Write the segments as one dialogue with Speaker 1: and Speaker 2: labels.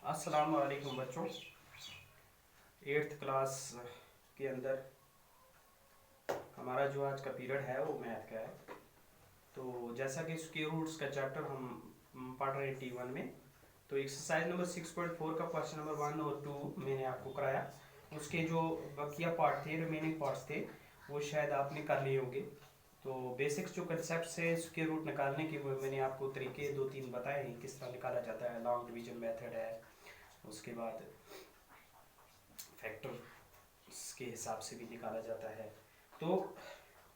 Speaker 1: अस्सलाम वालेकुम बच्चों। 8th क्लास के अंदर हमारा जो आज का पीरियड है वो मैथ का है। तो जैसा कि स्क्वायर रूट्स का चैप्टर हम पढ़ रहे हैं T1 में, तो एक्सरसाइज नंबर 6.4 का क्वेश्चन नंबर 1 और 2 मैंने आपको कराया। उसके जो बकिया पार्ट थे, रिमेनिंग पार्ट्स थे, वो शायद आपने कर लिए होंगे। तो बेसिक्स जो कंसेप्ट है स्क्वायर रूट निकालने के, वो मैंने आपको तरीके 2-3 बताए हैं किस तरह निकाला जाता है। लॉन्ग डिवीजन मेथड है, उसके बाद फैक्टर के हिसाब से भी निकाला जाता है। तो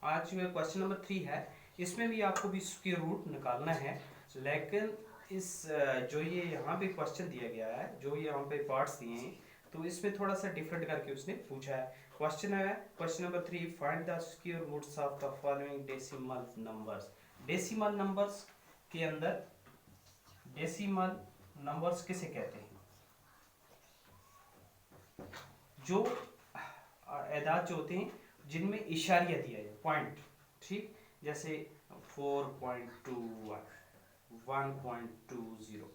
Speaker 1: आज क्वेश्चन नंबर 3 है, इसमें भी आपको भी स्क्वायर रूट निकालना है। लेकिन इस जो ये यहाँ पे क्वेश्चन दिया गया है, जो ये यहाँ पे पार्ट्स दिए हैं, तो इसमें थोड़ा सा डिफरेंट करके उसने पूछा है। क्वेश्चन है question number 3, find the square roots of the following decimal numbers. Decimal numbers के अंदर डेसिमल नंबर्स किसे कहते हैं? जो एदाद जो होते हैं जिनमें इशारिया दिया है, पॉइंट, ठीक, जैसे 4.21, 1.20,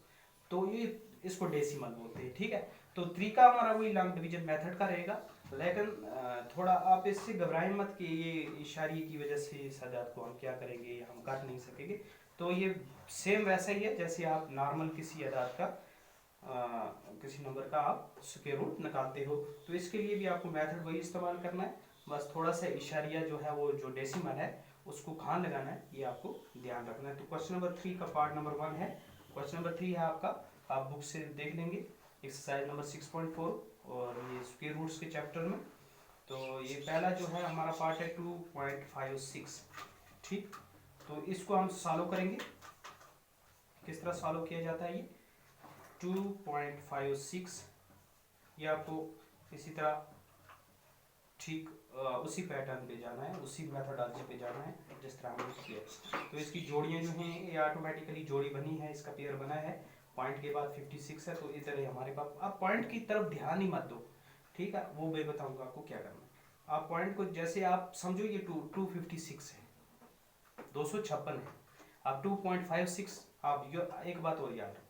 Speaker 1: तो ये इसको डेसिमल बोलते हैं। ठीक है, तो तरीका हमारा वही लॉन्ग डिवीजन मेथड का रहेगा। लेकिन थोड़ा आप इससे घबराएं मत कि ये इशारे की वजह से इस आदात को हम क्या करेंगे, हम काट नहीं सकेंगे। तो ये सेम वैसा ही है जैसे आप नॉर्मल किसी आदात का किसी नंबर का आप स्क्वायर रूट निकालते हो। तो इसके लिए भी आपको मेथड वही इस्तेमाल करना है, बस थोड़ा सा इशारिया जो है वो जो डेसिमल है उसको खान लगाना है, ये आपको ध्यान रखना है। तो क्वेश्चन नंबर 3 का पार्ट नंबर 1 है, क्वेश्चन नंबर 3 है आपका, आप बुक से देख लेंगे एक्सरसाइज नंबर 6.4 और ये स्क्वायर रूट्स के चैप्टर में। तो ये पहला जो है हमारा पार्ट है 2.56, ठीक। तो इसको हम सॉल्व करेंगे। किस तरह सॉल्व किया जाता है ये 2.56, ये आपको इसी तरह ठीक उसी पैटर्न पे जाना है, उसी मेथोडोलॉजी पे जाना है जिस तरह हमने किया। तो इसकी जोड़ियाँ जो हैं ये ऑटोमेटिकली जोड़ी बनी है, इसका पेयर बना है, पॉइंट के बाद 56 है, तो इधर हमारे पास। आप पॉइंट की तरफ ध्यान ही मत दो, ठीक है, वो मैं बताऊंगा आपको क्या करना है। आप पॉइंट को जैसे आप समझो ये 256 है, 256 है, आप 2.56, आप एक बात और याद रखो,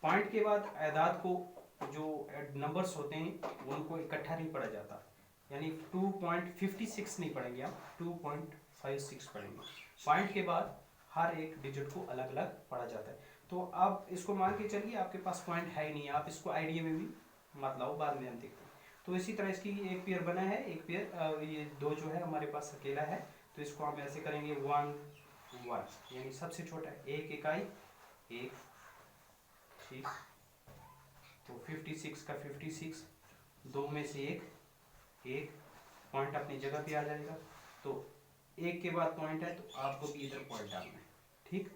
Speaker 1: पॉइंट के बाद एदाद को जो नंबर्स होते हैं उनको इकट्ठा नहीं पढ़ा जाता, यानी 2.56 नहीं पढ़ेंगे, आप 2.56 पढ़ेंगे। पॉइंट के बाद हर एक डिजिट को अलग अलग पढ़ा जाता है। तो आप इसको मान के चलिए आपके पास पॉइंट है ही नहीं, आप इसको आइडिया में भी मत लाओ, बाद में हम देखते हैं। तो इसी तरह इसकी एक पेयर बना है, एक पेयर ये दो जो है हमारे पास अकेला है, तो इसको हम ऐसे करेंगे 1 1, यानी सबसे छोटा है, एक इकाई, एक, ठीक। तो 56 का 56, दो में से एक, एक पॉइंट अपनी जगह पे आ जाएगा। तो एक के बाद पॉइंट है तो आपको भी इधर पॉइंट डालना है, ठीक।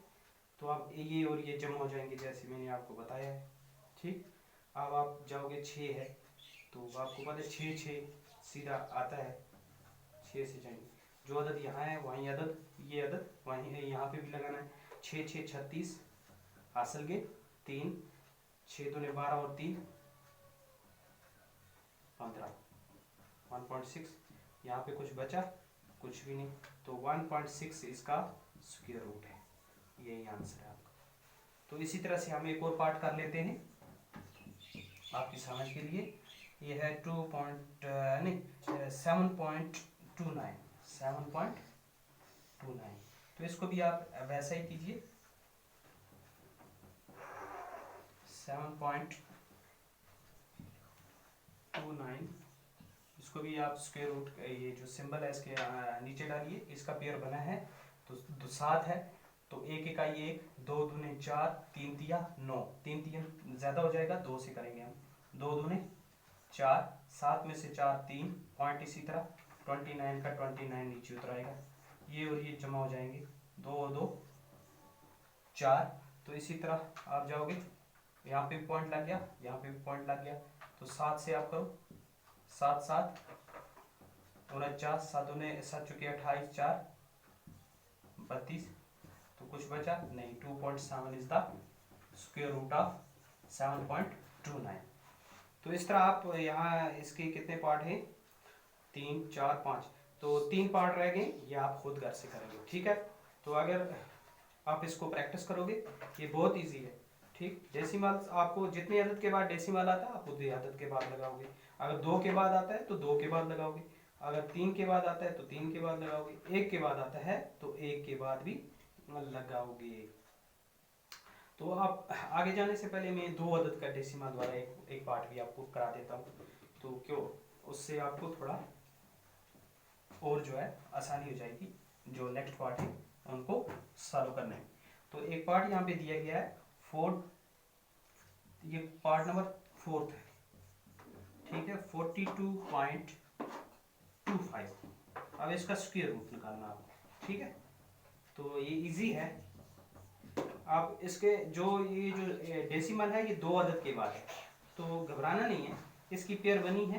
Speaker 1: तो आप ये और ये जमा हो जाएंगे जैसे मैंने आपको बताया है, ठीक। अब आप जाओगे 6 है, तो आपको पता है 6 6 सीधा आता है, 6 से जाएंगे, जो अदद यहाँ है वहीं अदद, ये अदद वहीं है, यहाँ पे भी लगाना है। 6 6 36, हासिल के 3, 6 दूने 12 और 3 15, 1.6, यहाँ पे कुछ बचा, कुछ भी नहीं, तो 1.6 इसका स्क्वायर रूट है, यही आंसर है आपका। तो इसी तरह से हम एक और पार्ट कर लेते हैं आपकी समझ के लिए। ये है 7.29, तो इसको भी आप वैसा ही कीजिए, 7.29, इसको भी आप स्क्वायर रूट, ये जो सिंबल है इसके नीचे डालिए, इसका पेयर बना है तो 7 है, तो एक इकाई एक, 2 दूने 4, 3 तिया 9, 3 तिया ज़्यादा हो जाएगा, 2 से करेंगे हम, 2 दूने 4, 7 में से 4 3, पॉइंट इसी तरह 29 का 29 नीचे उतर आएगा, ये और ये जमा हो जाएंगे, 2 और 2 4। तो इसी तरह आप जाओगे, यहाँ पे भी पॉइंट लग गया, यहाँ पे भी पॉइंट लग गया, तो 7 से आप करो, 7 7 49, 7 उन्हें 7 चुके 28, 4 32, तो कुछ बचा नहीं, 2.7 is the square root of 7.29। तो इस तरह आप यहाँ इसके कितने पार्ट हैं, 3 4 5, तो 3 पार्ट रह गए, ये आप खुद घर से करेंगे, ठीक है। तो अगर आप इसको प्रैक्टिस करोगे ये बहुत इजी है, ठीक, डेसिमल आपको जितनी अदद के बाद डेसिमल आता है आप उतनी अदद के बाद लगाओगे। अगर 2 के बाद आता है तो 2 के बाद लगाओगे, अगर 3 के बाद आता है तो 3 के बाद लगाओगे, 1 के बाद आता है तो 1 के बाद भी लगाओगे। तो आप आगे जाने से पहले मैं 2 अदद का डेसिमल वाला एक पार्ट भी आपको करा देता हूँ, तो क्यों उससे आपको थोड़ा और जो है आसानी हो जाएगी जो नेक्स्ट पार्ट है उनको सॉल्व करने में। तो एक पार्ट यहाँ पे दिया गया है 4, ये पार्ट नंबर 4 है, ठीक है, 42.25। अब इसका स्क्वायर रूट निकालना आपको, ठीक है। तो ये इजी है, आप इसके जो ये जो डेसिमल है ये 2 अदद के बाद है, तो घबराना नहीं है। इसकी पेयर बनी है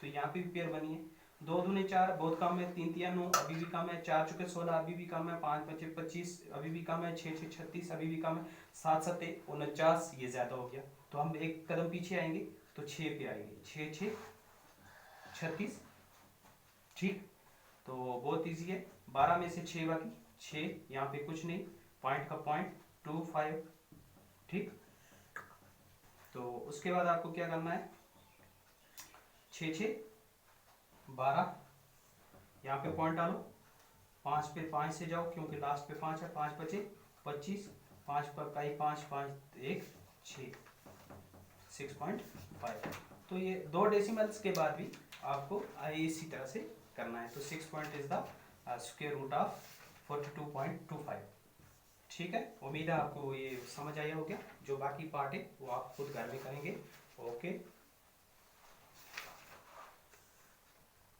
Speaker 1: तो यहाँ पे भी पेयर बनी है, 2 दूने 4 बहुत कम है, 3 तिया 9 अभी भी कम है, 4 चुके 16 अभी भी कम है, 5 5 25 अभी भी कम है, 6 6 36 अभी भी कम है, 7 7 49 ये ज़्यादा हो गया, तो हम एक कदम पीछे आएंगे तो 6 पे आएंगे, 6 6 36, ठीक। तो बहुत इजी है, 12 में से 6 बाकी 6, यहाँ पे कुछ नहीं, पॉइंट का पॉइंट 25, ठीक। तो उसके बाद आपको क्या करना है, 6 6 12, यहाँ पे पॉइंट डालो, 5 पे 5 से जाओ क्योंकि लास्ट पे 5 है, 5 बचे 25, 5 पर कई 5 5 1 6 6.5। तो ये 2 डेसिमल्स के बाद भी आपको इसी तरह से करना है, तो 6 point is the square root of 42.25, ठीक है। उम्मीद है आपको ये समझ आया होगा, जो बाकी पार्ट है वो आप खुद घर में करेंगे। ओके।